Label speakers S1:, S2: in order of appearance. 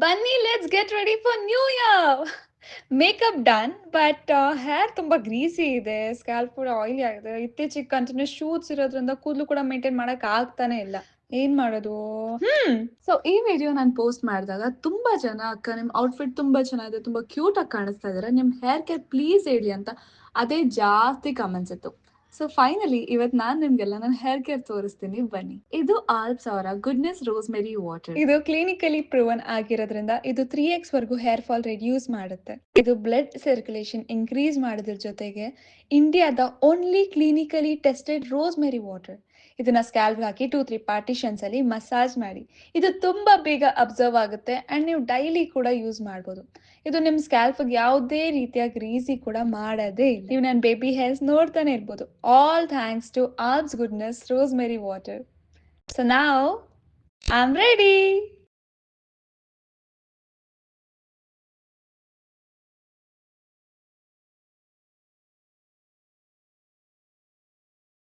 S1: ಬನ್ನಿ, let's get ready for new year. Makeup done, but hair ತುಂಬಾ greasy ಇದೆ, scalp ಕೂಡ ಆಯಿಲಿ ಆಗಿದೆ. ಇತ್ತೀಚೆಗೆ ಕಂಟಿನ್ಯೂಸ್ ಶೂಟ್ಸ್ ಇರೋದ್ರಿಂದ ಕೂದಲು ಕೂಡ ಮೇಂಟೈನ್ ಮಾಡಕ್ ಆಗ್ತಾನೆ ಇಲ್ಲ. ಏನ್ ಮಾಡೋದು? ಸೊ ಈ ವಿಡಿಯೋ ನಾನು ಪೋಸ್ಟ್ ಮಾಡಿದಾಗ ತುಂಬಾ ಜನ, ಅಕ್ಕ ನಿಮ್ ಔಟ್ಫಿಟ್ ತುಂಬಾ ಚೆನ್ನಾಗಿದೆ, ತುಂಬಾ ಕ್ಯೂಟ್ ಆಗಿ ಕಾಣಿಸ್ತಾ ಇದಾರೆ, ನಿಮ್ ಹೇರ್ ಕೇರ್ ಪ್ಲೀಸ್ ಹೇಳಿ ಅಂತ ಅದೇ ಜಾಸ್ತಿ ಕಮೆಂಟ್ಸ್ ಇತ್ತು. ಸೊ ಫೈನಲಿ ಇವತ್ತು ನಾನು ನಿಮ್ಗೆಲ್ಲ ನನ್ನ ಹೇರ್ ಕೇರ್ ತೋರಿಸ್ತೀನಿ, ಬನ್ನಿ. ಇದು ಆಲ್ಪ್ಸ್ ಅವರ ಗುಡ್ನೆಸ್ ರೋಸ್ಮೆರಿ ವಾಟರ್. ಇದು ಕ್ಲಿನಿಕಲಿ ಪ್ರೂವನ್ ಆಗಿರೋದ್ರಿಂದ ಇದು 3x ವರೆಗೂ ಹೇರ್ ಫಾಲ್ ರಿಡ್ಯೂಸ್ ಮಾಡುತ್ತೆ. ಇದು ಬ್ಲಡ್ ಸರ್ಕ್ಯುಲೇಷನ್ ಇನ್ಕ್ರೀಸ್ ಮಾಡೋದ್ರ ಜೊತೆಗೆ ಇಂಡಿಯಾದ only clinically tested rosemary water. ಇದನ್ನ ಸ್ಕ್ಯಾಲ್ಪ್ ಹಾಕಿ 2-3 ಪಾರ್ಟಿಷನ್ಸ್ ಅಲ್ಲಿ ಮಸಾಜ್ ಮಾಡಿ. ಇದು ತುಂಬಾ ಬೇಗ ಅಬ್ಸರ್ವ್ ಆಗುತ್ತೆ ಅಂಡ್ ನೀವು ಡೈಲಿ ಕೂಡ ಯೂಸ್ ಮಾಡ್ಬೋದು. ಇದು ನಿಮ್ ಸ್ಕ್ಯಾಲ್ಪ್ ಯಾವುದೇ ರೀತಿಯ ಗ್ರೀಸಿ ಕೂಡ ಮಾಡೋದೇ ಇಲ್ಲ. ನೀವು ನನ್ನ ಬೇಬಿ ಹೇರ್ಸ್ ನೋಡ್ತಾನೆ ಇರ್ಬೋದು. All thanks to Alps Goodness rosemary water. So ನಾವ್ ಐ ಆಮ್ ರೆಡಿ.